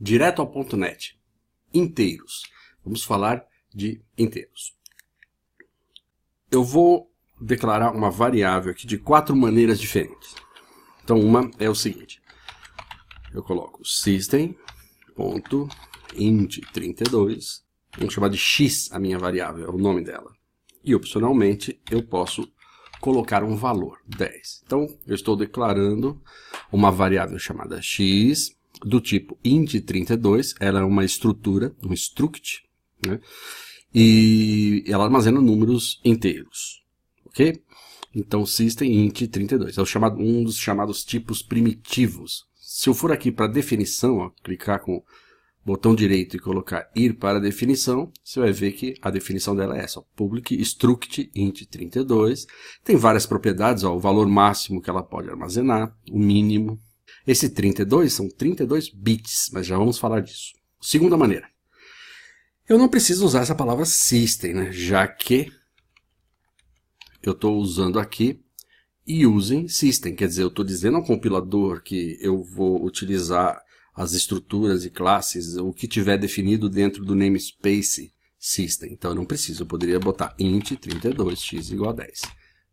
Direto ao ponto net. Inteiros. Vamos falar de inteiros. Eu vou declarar uma variável aqui de 4 maneiras diferentes. Então, uma é o seguinte. Eu coloco system.int32. Vamos chamar de x a minha variável, é o nome dela. E, opcionalmente, eu posso colocar um valor, 10. Então, eu estou declarando uma variável chamada x, do tipo int32. Ela é uma estrutura, um struct, né? E ela armazena números inteiros, ok? Então, system int32 é um dos chamados tipos primitivos. Se eu for aqui para definição, ó, clicar com o botão direito e colocar ir para a definição, você vai ver que a definição dela é essa, ó, public struct int32. Tem várias propriedades, ó, o valor máximo que ela pode armazenar, o mínimo. Esse 32 são 32 bits, mas já vamos falar disso. Segunda maneira. Eu não preciso usar essa palavra system, né? Já que eu estou usando aqui using system. Quer dizer, eu estou dizendo ao compilador que eu vou utilizar as estruturas e classes, o que tiver definido dentro do namespace system. Então eu não preciso, eu poderia botar int32 x igual a 10.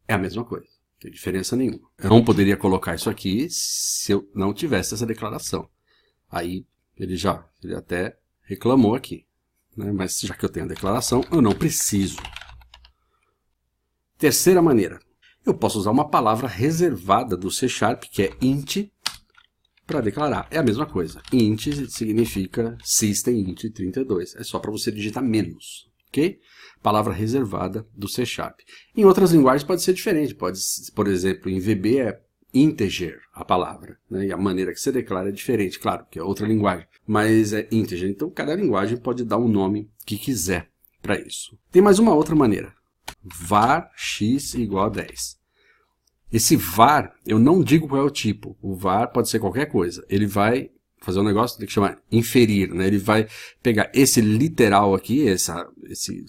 É a mesma coisa, não tem diferença nenhuma. Eu não poderia colocar isso aqui se eu não tivesse essa declaração. Aí ele até reclamou aqui, né? Mas já que eu tenho a declaração, eu não preciso. Terceira maneira. Eu posso usar uma palavra reservada do C#, que é int, para declarar. É a mesma coisa. Int significa system int32. É só para você digitar menos, ok? Palavra reservada do C#. Em outras linguagens pode ser diferente. Pode, por exemplo, em VB é integer a palavra, né? E a maneira que você declara é diferente, claro, que é outra linguagem. Mas é integer. Então, cada linguagem pode dar um nome que quiser para isso. Tem mais uma outra maneira. Var x igual a 10. Esse var, eu não digo qual é o tipo. O var pode ser qualquer coisa. Ele vai fazer um negócio que chama inferir, né? Ele vai pegar esse literal aqui, essa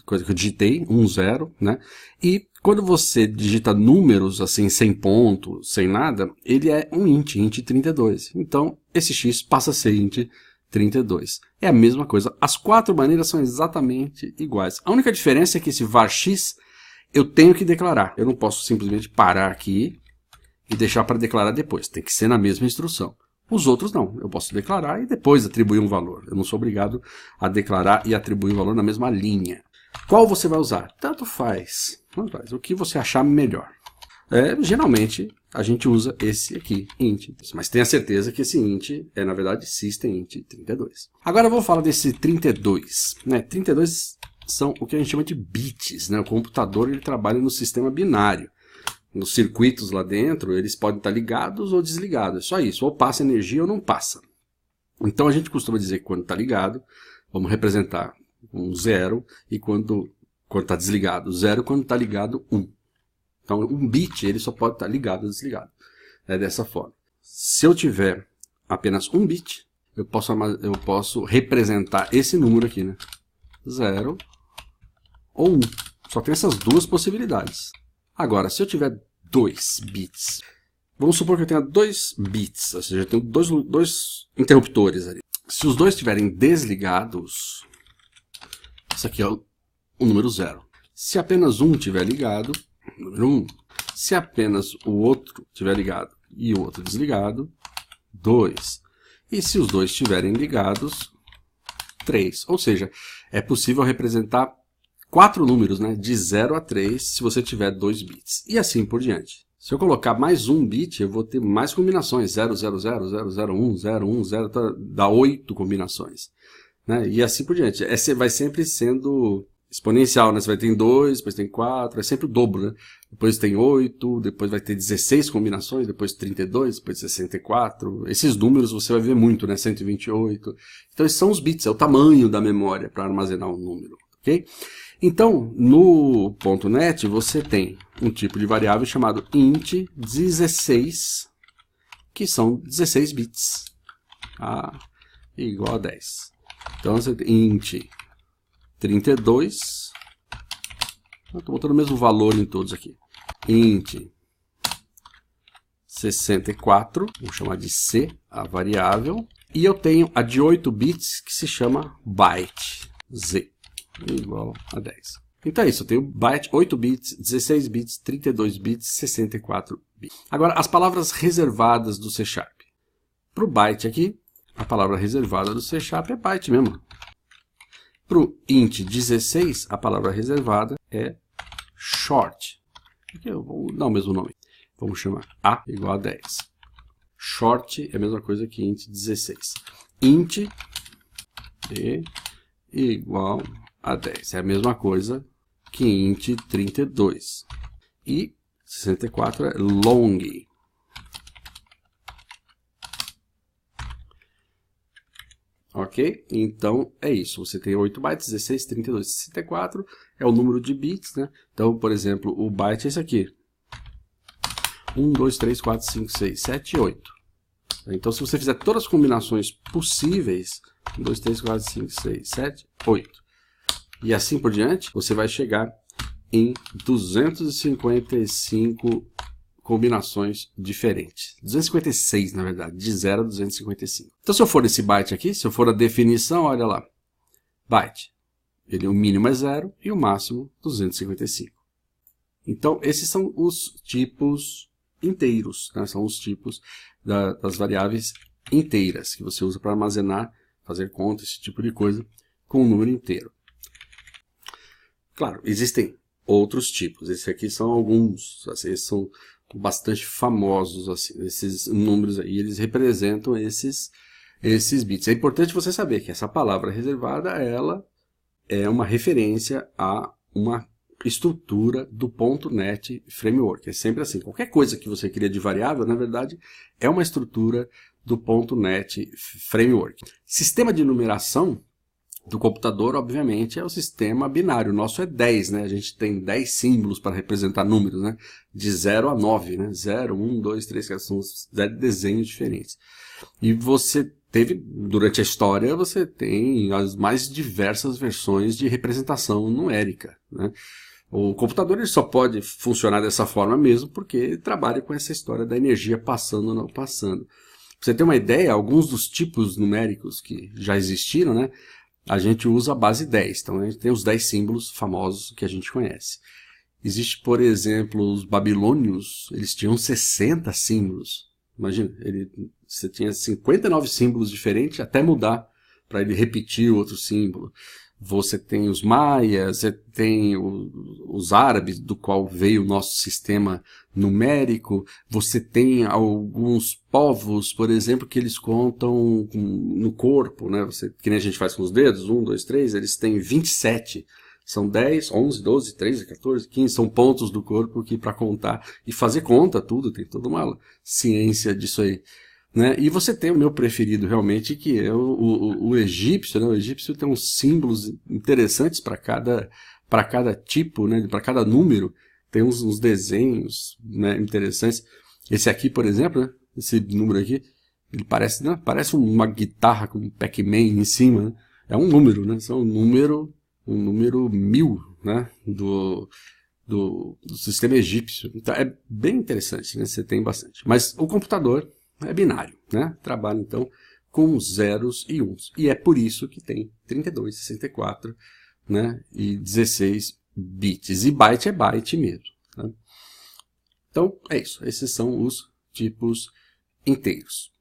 coisa que eu digitei, 0, né? E quando você digita números assim, sem ponto, sem nada, ele é um int32. Então, esse x passa a ser int32. É a mesma coisa. As 4 maneiras são exatamente iguais. A única diferença é que esse var x eu tenho que declarar. Eu não posso simplesmente parar aqui e deixar para declarar depois. Tem que ser na mesma instrução. Os outros não. Eu posso declarar e depois atribuir um valor. Eu não sou obrigado a declarar e atribuir um valor na mesma linha. Qual você vai usar? Tanto faz. O que você achar melhor. Geralmente, a gente usa esse aqui, int. Mas tenha certeza que esse int é, na verdade, system int32. Agora eu vou falar desse 32. 32 são o que a gente chama de bits, né? O computador ele trabalha no sistema binário. Nos circuitos lá dentro, eles podem estar ligados ou desligados. É só isso, ou passa energia ou não passa. Então a gente costuma dizer que quando está ligado, vamos representar um 0, e quando está desligado, 0, quando está ligado, 1. Então um bit ele só pode estar ligado ou desligado. É dessa forma. Se eu tiver apenas um bit, eu posso representar esse número aqui, né? 0 ou 1. Só tem essas duas possibilidades. Agora, se eu tiver 2 bits, vamos supor que eu tenha 2 bits, ou seja, eu tenho dois interruptores ali. Se os dois estiverem desligados, isso aqui é o número 0. Se apenas um estiver ligado, número 1. Se apenas o outro estiver ligado e o outro desligado, 2. E se os dois estiverem ligados, 3. Ou seja, é possível representar 4 números, né, de 0 a 3, se você tiver 2 bits. E assim por diante. Se eu colocar mais um bit, eu vou ter mais combinações. 0, 0, 0, 0, 0, 1, 0, 1, 0, dá 8 combinações. Né? E assim por diante. Vai sempre sendo exponencial, né? Você vai ter 2, depois tem 4, é sempre o dobro, né? Depois tem 8, depois vai ter 16 combinações, depois 32, depois 64. Esses números você vai ver muito, né? 128. Então esses são os bits, é o tamanho da memória para armazenar um número, ok? Então, no .NET você tem um tipo de variável chamado int16, que são 16 bits, igual a 10. Então você tem int 32, estou botando o mesmo valor em todos aqui, int 64, vou chamar de C a variável, E eu tenho a de 8 bits que se chama byte, Z, igual a 10. Então é isso, eu tenho byte, 8 bits, 16 bits, 32 bits, 64 bits. Agora, as palavras reservadas do C Sharp. Para o byte aqui, a palavra reservada do C Sharp é byte mesmo. Para o int 16, a palavra reservada é short. Aqui eu vou dar o mesmo nome. Vamos chamar A igual a 10. Short é a mesma coisa que int 16. Int B igual a 10. É a mesma coisa que int 32. E 64 é long. Ok? Então é isso. Você tem 8 bytes, 16, 32, 64. É o número de bits, né? Então, por exemplo, o byte é esse aqui. 1, 2, 3, 4, 5, 6, 7, 8. Então, se você fizer todas as combinações possíveis, 1, 2, 3, 4, 5, 6, 7, 8. E assim por diante, você vai chegar em 255 combinações diferentes. 256, na verdade, de 0 a 255. Então, se eu for nesse byte aqui, se eu for a definição, olha lá. Byte. O mínimo é 0 e o máximo 255. Então, esses são os tipos inteiros, né? São os tipos das variáveis inteiras que você usa para armazenar, fazer conta, esse tipo de coisa, com o número inteiro. Claro, existem outros tipos. Esses aqui são alguns, assim, esses são bastante famosos, assim, esses números aí, eles representam esses bits. É importante você saber que essa palavra reservada, ela é uma referência a uma estrutura do .NET Framework. É sempre assim. Qualquer coisa que você cria de variável, na verdade, é uma estrutura do .NET Framework. Sistema de numeração do computador, obviamente, é o sistema binário. O nosso é 10, né? A gente tem 10 símbolos para representar números, né? De 0 a 9, né? 0, 1, 2, 3, 4, são 10 desenhos diferentes. E você teve, durante a história, você tem as mais diversas versões de representação numérica, né? O computador ele só pode funcionar dessa forma mesmo porque trabalha com essa história da energia passando ou não passando. Pra você ter uma ideia, alguns dos tipos numéricos que já existiram, né? A gente usa a base 10. Então, a gente tem os 10 símbolos famosos que a gente conhece. Existe, por exemplo, os babilônios, eles tinham 60 símbolos. Imagina, você tinha 59 símbolos diferentes até mudar para ele repetir o outro símbolo. Você tem os maias, você tem os árabes, do qual veio o nosso sistema numérico. Você tem alguns povos, por exemplo, que eles contam no corpo, né? Que nem a gente faz com os dedos, 1, 2, 3, eles têm 27. São 10, 11, 12, 13, 14, 15, são pontos do corpo que para contar e fazer conta, tudo, tem toda uma ciência disso aí. Né? E você tem o meu preferido realmente, que é o egípcio, né? O egípcio tem uns símbolos interessantes para cada tipo, né? Para cada número, tem uns desenhos, né, interessantes. Esse aqui, por exemplo, né? Esse número aqui, ele parece, né? Parece uma guitarra com um Pac-Man em cima, né? É um número, né? É um número 1000, né? Do sistema egípcio. Então é bem interessante, né? Você tem bastante. Mas o computador é binário, né? Trabalha então com zeros e uns. E é por isso que tem 32, 64, né? E 16 bits. E byte é byte mesmo. Né? Então é isso. Esses são os tipos inteiros.